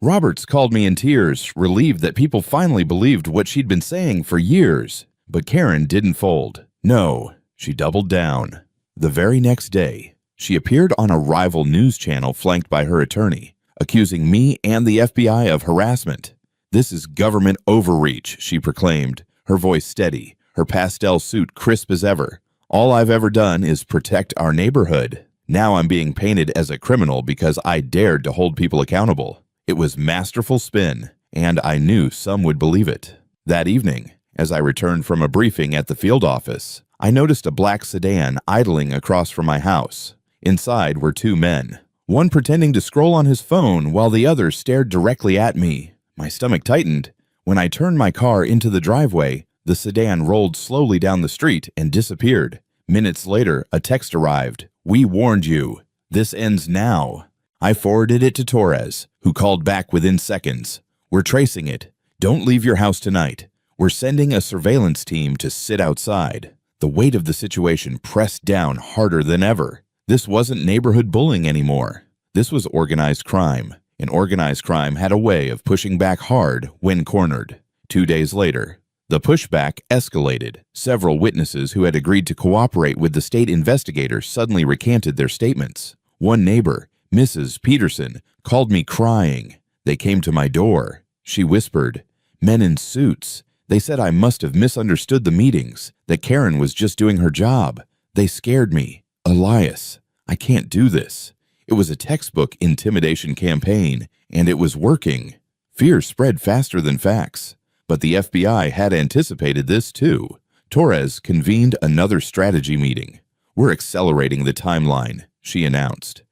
Roberts called me in tears, relieved that people finally believed what she'd been saying for years. But Karen didn't fold. No, she doubled down. The very next day, she appeared on a rival news channel flanked by her attorney, accusing me and the FBI of harassment. "This is government overreach," she proclaimed, her voice steady, her pastel suit crisp as ever. "All I've ever done is protect our neighborhood. Now I'm being painted as a criminal because I dared to hold people accountable." It was masterful spin, and I knew some would believe it. That evening, as I returned from a briefing at the field office, I noticed a black sedan idling across from my house. Inside were 2 men, one pretending to scroll on his phone while the other stared directly at me. My stomach tightened. When I turned my car into the driveway, The sedan rolled slowly down the street and disappeared. Minutes later, a text arrived. "We warned you. This ends now." I forwarded it to Torres, who called back within seconds. "We're tracing it. Don't leave your house tonight. We're sending a surveillance team to sit outside." The weight of the situation pressed down harder than ever. This wasn't neighborhood bullying anymore. This was organized crime, and organized crime had a way of pushing back hard when cornered. 2 days later, the pushback escalated. Several witnesses who had agreed to cooperate with the state investigators suddenly recanted their statements. One neighbor, Mrs. Peterson, called me crying. They came to my door. She whispered, "Men in suits. They said I must have misunderstood the meetings, that Karen was just doing her job. They scared me. Elias, I can't do this." It was a textbook intimidation campaign, and it was working. Fear spread faster than facts. But the FBI had anticipated this too. Torres convened another strategy meeting. "We're accelerating the timeline," she announced.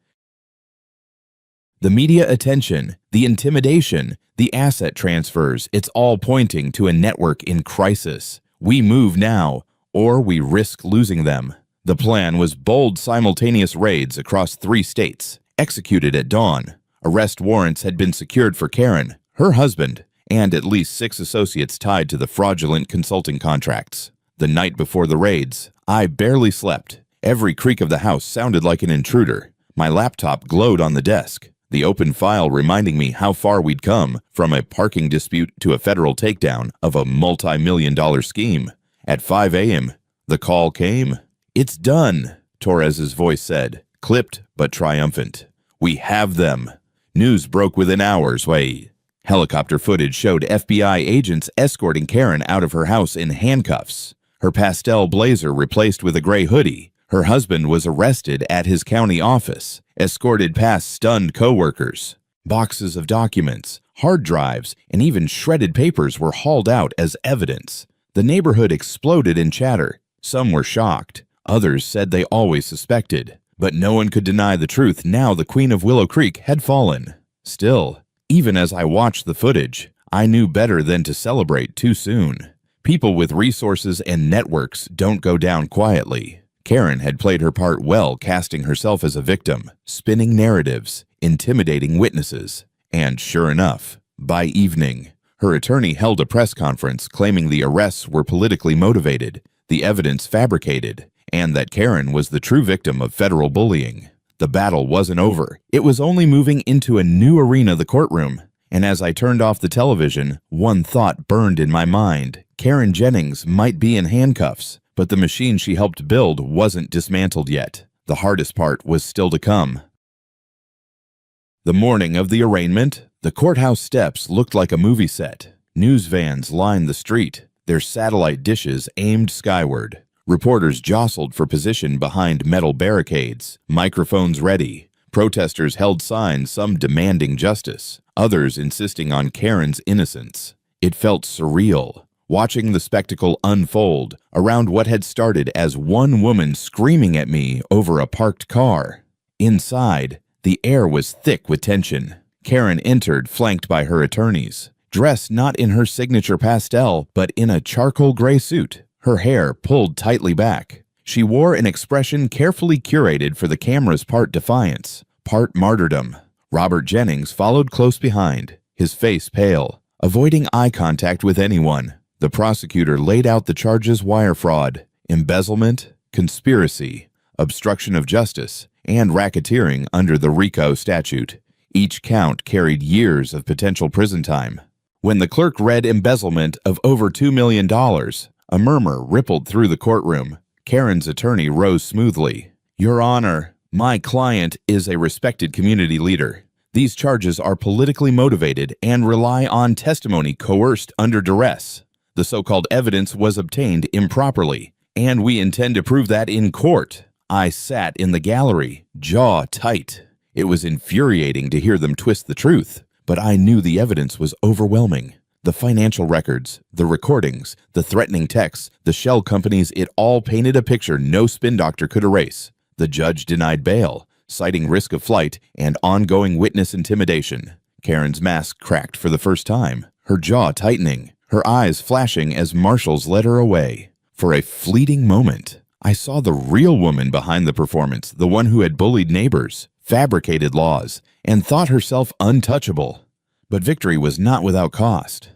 The media attention, the intimidation, the asset transfers, it's all pointing to a network in crisis. We move now, or we risk losing them. The plan was bold simultaneous raids across 3 states, executed at dawn. Arrest warrants had been secured for Karen, her husband, and at least 6 associates tied to the fraudulent consulting contracts. The night before the raids, I barely slept. Every creak of the house sounded like an intruder. My laptop glowed on the desk, the open file reminding me how far we'd come from a parking dispute to a federal takedown of a multi-million-dollar scheme. At 5 a.m., the call came. "It's done," Torres's voice said, clipped but triumphant. "We have them." News broke within hours. Helicopter footage showed FBI agents escorting Karen out of her house in handcuffs. Her pastel blazer replaced with a gray hoodie. Her husband was arrested at his county office, escorted past stunned coworkers. Boxes of documents, hard drives, and even shredded papers were hauled out as evidence. The neighborhood exploded in chatter. Some were shocked. Others said they always suspected. But no one could deny the truth now the Queen of Willow Creek had fallen. Still, even as I watched the footage, I knew better than to celebrate too soon. People with resources and networks don't go down quietly. Karen had played her part well, casting herself as a victim, spinning narratives, intimidating witnesses. And sure enough, by evening, her attorney held a press conference claiming the arrests were politically motivated, the evidence fabricated, and that Karen was the true victim of federal bullying. The battle wasn't over. It was only moving into a new arena, the courtroom. And as I turned off the television, one thought burned in my mind. Karen Jennings might be in handcuffs, but the machine she helped build wasn't dismantled yet. The hardest part was still to come. The morning of the arraignment, the courthouse steps looked like a movie set. News vans lined the street, their satellite dishes aimed skyward. Reporters jostled for position behind metal barricades, microphones ready. Protesters held signs, some demanding justice, others insisting on Karen's innocence. It felt surreal, watching the spectacle unfold around what had started as one woman screaming at me over a parked car. Inside, the air was thick with tension. Karen entered, flanked by her attorneys, dressed not in her signature pastel, but in a charcoal gray suit, her hair pulled tightly back. She wore an expression carefully curated for the camera's part defiance, part martyrdom. Robert Jennings followed close behind, his face pale, avoiding eye contact with anyone. The prosecutor laid out the charges: wire fraud, embezzlement, conspiracy, obstruction of justice, and racketeering under the RICO statute. Each count carried years of potential prison time. When the clerk read embezzlement of over $2 million, a murmur rippled through the courtroom. Karen's attorney rose smoothly. "Your Honor, my client is a respected community leader. These charges are politically motivated and rely on testimony coerced under duress. The so-called evidence was obtained improperly, and we intend to prove that in court." I sat in the gallery, jaw tight. It was infuriating to hear them twist the truth, but I knew the evidence was overwhelming. The financial records, the recordings, the threatening texts, the shell companies, it all painted a picture no spin doctor could erase. The judge denied bail, citing risk of flight and ongoing witness intimidation. Karen's mask cracked for the first time, her jaw tightening. her eyes flashing as marshals led her away. For a fleeting moment, I saw the real woman behind the performance, the one who had bullied neighbors, fabricated laws, and thought herself untouchable. But victory was not without cost.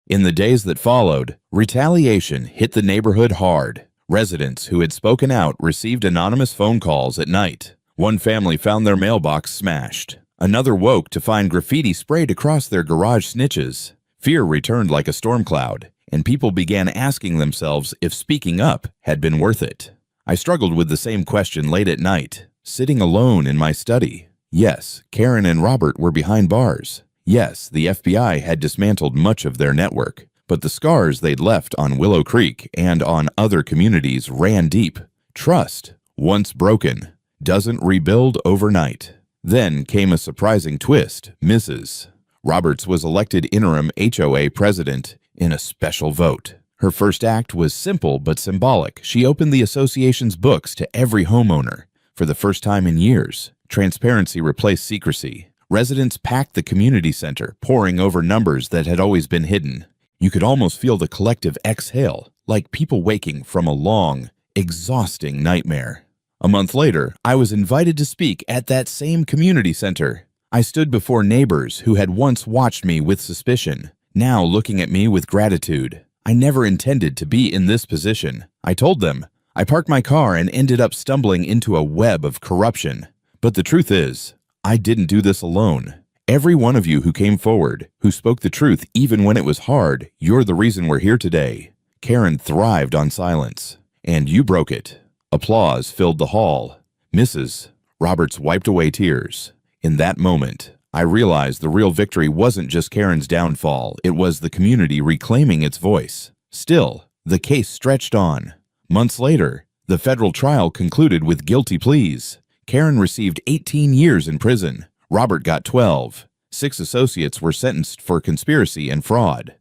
In the days that followed, retaliation hit the neighborhood hard. Residents who had spoken out received anonymous phone calls at night. One family found their mailbox smashed. Another woke to find graffiti sprayed across their garage snitches. Fear returned like a storm cloud, and people began asking themselves if speaking up had been worth it. I struggled with the same question late at night, sitting alone in my study. Yes, Karen and Robert were behind bars. Yes, the FBI had dismantled much of their network, but the scars they'd left on Willow Creek and on other communities ran deep. Trust, once broken, doesn't rebuild overnight. Then came a surprising twist. Mrs. Roberts was elected interim HOA president in a special vote. Her first act was simple but symbolic. She opened the association's books to every homeowner. For the first time in years, transparency replaced secrecy. Residents packed the community center, poring over numbers that had always been hidden. You could almost feel the collective exhale, like people waking from a long, exhausting nightmare. A month later, I was invited to speak at that same community center. I stood before neighbors who had once watched me with suspicion, now looking at me with gratitude. I never intended to be in this position. I told them, I parked my car and ended up stumbling into a web of corruption. But the truth is, I didn't do this alone. Every one of you who came forward, who spoke the truth even when it was hard, you're the reason we're here today. Karen thrived on silence, and you broke it. Applause filled the hall. Mrs. Roberts wiped away tears. In that moment, I realized the real victory wasn't just Karen's downfall, it was the community reclaiming its voice. Still, the case stretched on. Months later, the federal trial concluded with guilty pleas. Karen received 18 years in prison. Robert got 12. 6 associates were sentenced for conspiracy and fraud.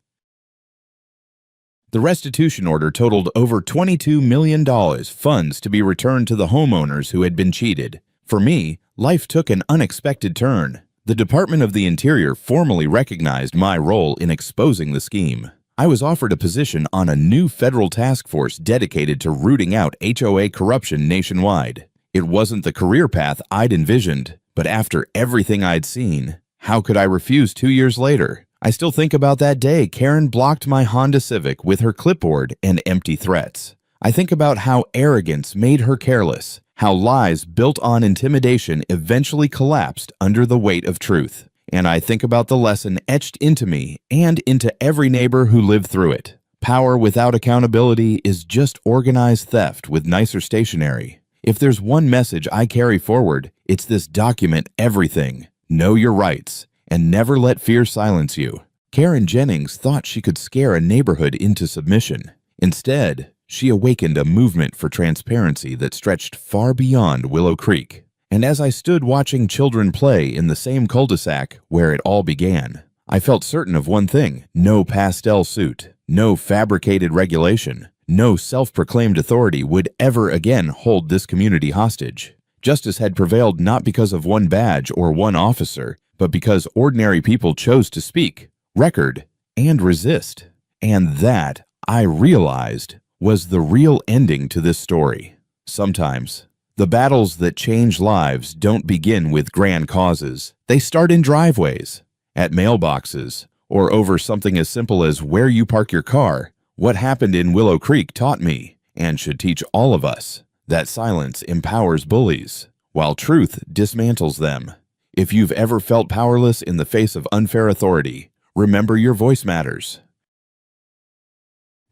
The restitution order totaled over $22 million, funds to be returned to the homeowners who had been cheated. For me, life took an unexpected turn. The Department of the Interior formally recognized my role in exposing the scheme. I was offered a position on a new federal task force dedicated to rooting out HOA corruption nationwide. It wasn't the career path I'd envisioned, but after everything I'd seen, how could I refuse 2 years later? I still think about that day Karen blocked my Honda Civic with her clipboard and empty threats. I think about how arrogance made her careless, how lies built on intimidation eventually collapsed under the weight of truth. And I think about the lesson etched into me and into every neighbor who lived through it. Power without accountability is just organized theft with nicer stationery. If there's one message I carry forward, it's this: document everything, know your rights, and never let fear silence you. Karen Jennings thought she could scare a neighborhood into submission. Instead, she awakened a movement for transparency that stretched far beyond Willow Creek. And as I stood watching children play in the same cul-de-sac where it all began, I felt certain of one thing: no pastel suit, no fabricated regulation, no self-proclaimed authority would ever again hold this community hostage. Justice had prevailed not because of one badge or one officer, but because ordinary people chose to speak, record, and resist. And that, I realized, was the real ending to this story. Sometimes, the battles that change lives don't begin with grand causes. They start in driveways, at mailboxes, or over something as simple as where you park your car. What happened in Willow Creek taught me, and should teach all of us, that silence empowers bullies, while truth dismantles them. If you've ever felt powerless in the face of unfair authority, remember your voice matters.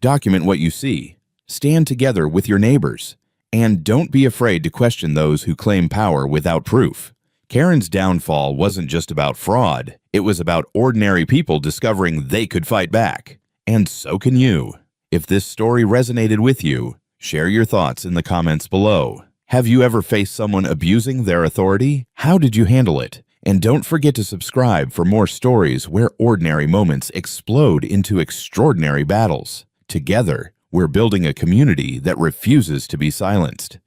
Document what you see, stand together with your neighbors, and don't be afraid to question those who claim power without proof. Karen's downfall wasn't just about fraud, it was about ordinary people discovering they could fight back. And so can you. If this story resonated with you, share your thoughts in the comments below. Have you ever faced someone abusing their authority? How did you handle it? And don't forget to subscribe for more stories where ordinary moments explode into extraordinary battles. Together, we're building a community that refuses to be silenced.